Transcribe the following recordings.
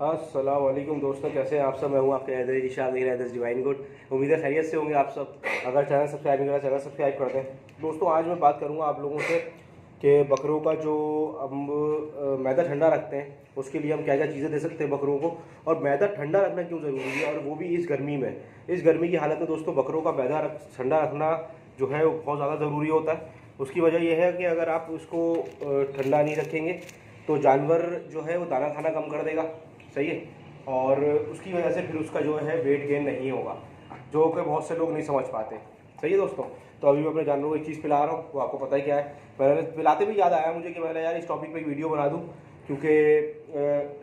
अस्सलाम वालेकुम दोस्तों, कैसे हैं आप सब। मैं हूं आपके हैदर इशाद हैदर डिवाइन गुड। उम्मीद है खैरियत से होंगे आप सब। अगर चैनल सब्सक्राइब नहीं करा चैनल सब्सक्राइब कर दें। दोस्तों आज मैं बात करूंगा आप लोगों से कि बकरों का जो हम मैदा ठंडा रखते हैं उसके लिए हम क्या क्या चीज़ें दे सकते हैं बकरों को, और मैदा ठंडा रखना क्यों ज़रूरी है, और वो भी इस गर्मी में। इस गर्मी की हालत में दोस्तों बकरों का मैदा ठंडा रखना जो है वो बहुत ज़्यादा ज़रूरी होता है। उसकी वजह यह है कि अगर आप उसको ठंडा नहीं रखेंगे तो जानवर जो है वो दाना खाना कम कर देगा, सही है, और उसकी वजह से फिर उसका जो है वेट गेन नहीं होगा, जो कि बहुत से लोग नहीं समझ पाते। सही है दोस्तों। तो अभी मैं अपने जानवरों को एक चीज़ पिला रहा हूँ, वो आपको पता ही क्या है। मैंने पिलाते भी याद आया मुझे कि मैंने यार इस टॉपिक पे एक वीडियो बना दूँ, क्योंकि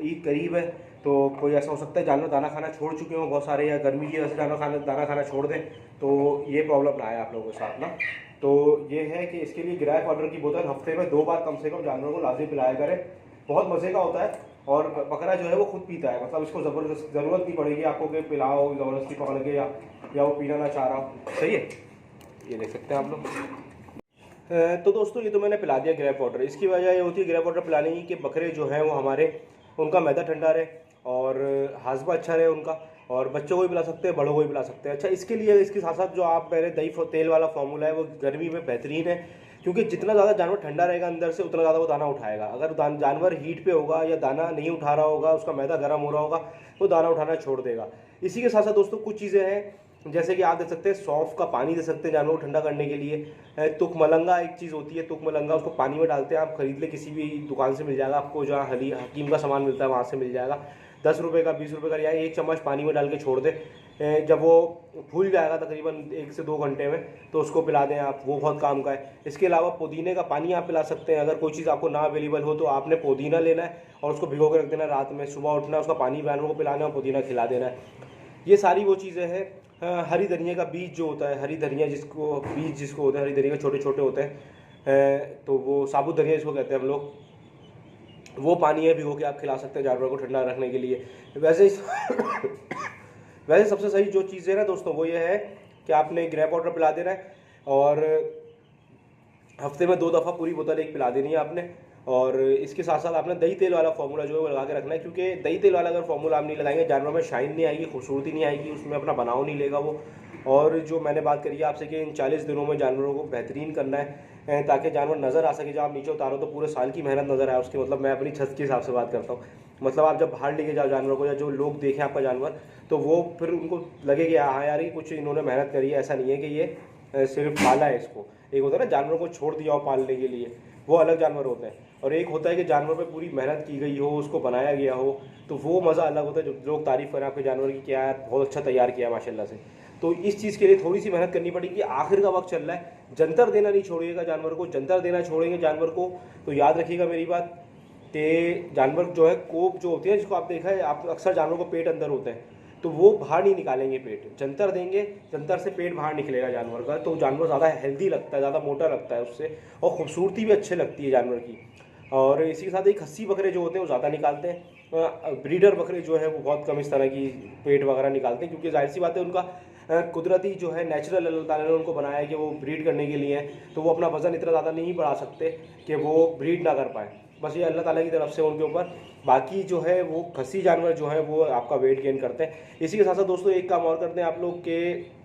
ईद करीब है। तो कोई ऐसा हो सकता है जानवर दाना खाना छोड़ चुके हों बहुत सारे, या गर्मी की वजह से जानवर दाना खाना छोड़ दें, तो ये प्रॉब्लम ना आए आप लोगों के साथ ना। तो ये है कि इसके लिए ग्रैप वाटर की बोतल हफ्ते में 2 बार कम से कम जानवरों को लाजमी पिलाया करें। बहुत मज़े का होता है, और बकरा जो है वो खुद पीता है, मतलब इसको ज़रूरत नहीं पड़ेगी आपको कि पिलाओ ज़बरदस्ती पकड़ के, या वो पीना ना चाह रहा हो। सही है, ये देख सकते हैं आप लोग। तो दोस्तों ये तो मैंने पिला दिया ग्रैप वाटर। इसकी वजह ये होती है ग्रैप वाटर पिलाने की कि बकरे जो हैं वो हमारे, उनका मैदा ठंडा रहे और हाजमा अच्छा रहे उनका, और बच्चों को भी पिला सकते हैं, बड़ों को भी पिला सकते हैं। अच्छा, इसके लिए इसके साथ साथ जो आप पहले दही तेल वाला फार्मूला है वो गर्मी में बेहतरीन है, क्योंकि जितना ज़्यादा जानवर ठंडा रहेगा अंदर से उतना ज़्यादा वो दाना उठाएगा। अगर जानवर हीट पे होगा या दाना नहीं उठा रहा होगा, उसका मैदा गर्म हो रहा होगा, तो दाना उठाना छोड़ देगा। इसी के साथ साथ दोस्तों कुछ चीज़ें हैं, जैसे कि आप देख सकते हैं सौंफ का पानी दे सकते हैं जानवरों को ठंडा करने के लिए। तुक मलंगा एक चीज़ होती है, तुक मलंगा, उसको पानी में डालते हैं, आप खरीद ले किसी भी दुकान से मिल जाएगा आपको, जहाँ हकीम का सामान मिलता है वहाँ से मिल जाएगा। 10 रुपये का 20 रुपये का, या 1 चम्मच पानी में डाल के छोड़ दें। जब वो फूल जाएगा तकरीबन 1 से 2 घंटे में, तो उसको पिला दें आप, वो बहुत काम का है। इसके अलावा पुदीने का पानी आप पिला सकते हैं। अगर कोई चीज़ आपको ना अवेलेबल हो तो आपने पुदीना लेना है और उसको भिगो के रख देना रात में, सुबह उठना है उसका पानी जानवरों को पिलाना है और पुदीना खिला देना है। ये सारी वो चीज़ें हैं। हरी धनिया का बीज जो होता है, हरी धनिया जिसको होता है, हरी धनिया के छोटे छोटे होते हैं, तो वो साबुत धनिया जिसको कहते हैं हम लोग, वो पानी है भिगो के आप खिला सकते हैं जानवर को ठंडा रखने के लिए। वैसे वैसे सबसे सही जो चीज़ है ना दोस्तों वो ये है कि आपने ग्रैप वाटर पिला देना है, और हफ्ते में 2 दफ़ा पूरी बोतल एक पिला देनी है आपने। और इसके साथ साथ आपने दही तेल वाला फार्मूला जो है वो लगा के रखना है, क्योंकि दही तेल वाला अगर फार्मूला आप नहीं लगाएंगे जानवर में शाइन नहीं आएगी, खूबसूरती नहीं आएगी, उसमें अपना बनाव नहीं लेगा वो। और जो मैंने बात करी है आपसे कि इन 40 दिनों में जानवरों को बेहतरीन करना है, ताकि जानवर नज़र आ सके। जब आप नीचे उतारो तो पूरे साल की मेहनत नज़र आए उसकी, मतलब मैं अपनी छत के हिसाब से बात करता हूँ। मतलब आप जब बाहर लेके जाओ जानवर को, या जो लोग देखें आपका जानवर, तो वो फिर उनको लगे कि हाँ यार ये कुछ इन्होंने मेहनत करी है, ऐसा नहीं है कि ये सिर्फ पाला है इसको। एक होता है ना जानवर को छोड़ दिया हो पालने के लिए, वो अलग जानवर होते हैं, और एक होता है कि जानवर पे पूरी मेहनत की गई हो, उसको बनाया गया हो, तो वो मज़ा अलग होता है। जो लोग तारीफ़ करें आपके जानवर की, क्या यार बहुत अच्छा तैयार किया माशाल्लाह से। तो इस चीज़ के लिए थोड़ी सी मेहनत करनी पड़ेगी। आखिर का वक्त चल रहा है, जंतर देना नहीं छोड़िएगा जानवर को। जंतर देना छोड़ेंगे जानवर को तो याद रखिएगा मेरी बात कि जानवर जो है कोप जो होती है, जिसको आप देखा है, आप अक्सर जानवर को पेट अंदर होते हैं, तो वो बाहर नहीं निकालेंगे पेट, जंतर देंगे, जंतर से पेट बाहर निकलेगा जानवर का, तो जानवर ज़्यादा हेल्दी लगता है, ज़्यादा मोटा लगता है उससे, और खूबसूरती भी अच्छी लगती है जानवर की। और इसी के साथ एक खस्सी बकरे जो होते हैं वो ज़्यादा निकालते हैं। ब्रीडर बकरे जो है वो बहुत कम इस तरह की पेट वगैरह निकालते हैं, क्योंकि जाहिर सी बात है उनका कुदरती जो है नेचुरल अल्लाह ताला ने उनको बनाया है कि वो ब्रीड करने के लिए है, तो वो अपना वज़न इतना ज़्यादा नहीं बढ़ा सकते कि वो ब्रीड ना कर पाए। बस ये अल्लाह ताला की तरफ से उनके ऊपर, बाकी जो है वो खस्सी जानवर जो है वो आपका वेट गेन करते हैं। इसी के साथ साथ दोस्तों एक काम और करते हैं आप लोग के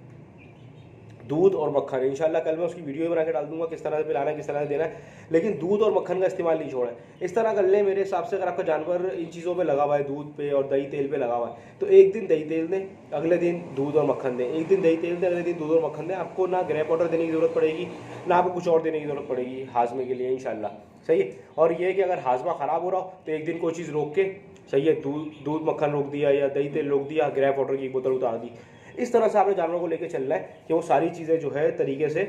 दूध और मक्खन, इंशाल्लाह कल मैं उसकी वीडियो बना के डाल दूंगा किस तरह से पिलाना है, किस तरह से देना है, लेकिन दूध और मक्खन का इस्तेमाल नहीं छोड़ें। इस तरह कर लें मेरे हिसाब से, अगर आपका जानवर इन चीज़ों पे लगा हुआ है, दूध पे और दही तेल पे लगा हुआ है, तो एक दिन दही तेल दें, अगले दिन दूध और मक्खन दें, एक दिन दही तेल दें, अगले दिन दूध और मक्खन दें। आपको ना ग्रैप वाटर देने की ज़रूरत पड़ेगी, ना आपको कुछ और देने की ज़रूरत पड़ेगी हाजमे के लिए इंशाल्लाह। सही है। और ये है कि अगर हाजमा ख़राब हो रहा हो तो एक दिन कोई चीज़ रोक के, सही है, दूध मक्खन रोक दिया या दही तेल रोक दिया, ग्रैप वाटर की बोतल उतार दी। इस तरह से आपने जानवर को लेकर चलना है कि वो सारी चीज़ें जो है तरीके से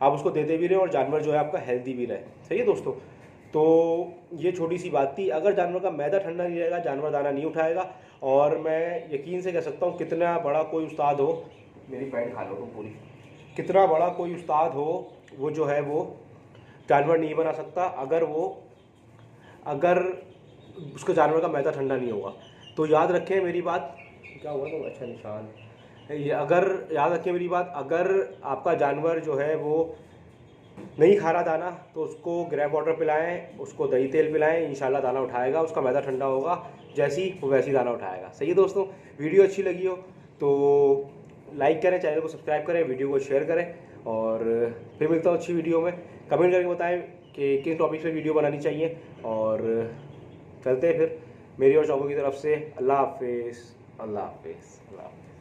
आप उसको देते भी रहे और जानवर जो है आपका हेल्दी भी रहे। सही है दोस्तों। तो ये छोटी सी बात थी। अगर जानवर का मैदा ठंडा नहीं रहेगा जानवर दाना नहीं उठाएगा, और मैं यकीन से कह सकता हूँ कितना बड़ा कोई उस्ताद हो, मेरी पैंट खा लो तुम पूरी, कितना बड़ा कोई उस्ताद हो, वो जो है वो जानवर नहीं बना सकता अगर उसके जानवर का मैदा ठंडा नहीं होगा। तो याद रखें मेरी बात, क्या हुआ तो अच्छा निशान, ये अगर याद रखें मेरी बात, अगर आपका जानवर जो है वो नहीं खा रहा दाना तो उसको ग्रैप वाटर पिलाएं, उसको दही तेल पिलाएं, इंशाल्लाह दाना उठाएगा, उसका मैदा ठंडा होगा, जैसी वो वैसी दाना उठाएगा। सही है दोस्तों, वीडियो अच्छी लगी हो तो लाइक करें, चैनल को सब्सक्राइब करें, वीडियो को शेयर करें और फिर मिलता हूँ अच्छी वीडियो में। कमेंट करके बताएं कि किस टॉपिक पे वीडियो बनानी चाहिए और चलते हैं फिर मेरी और चौकों की तरफ से। अल्लाह हाफिज़, अल्लाह हाफिज़, अल्लाह हाफिज़।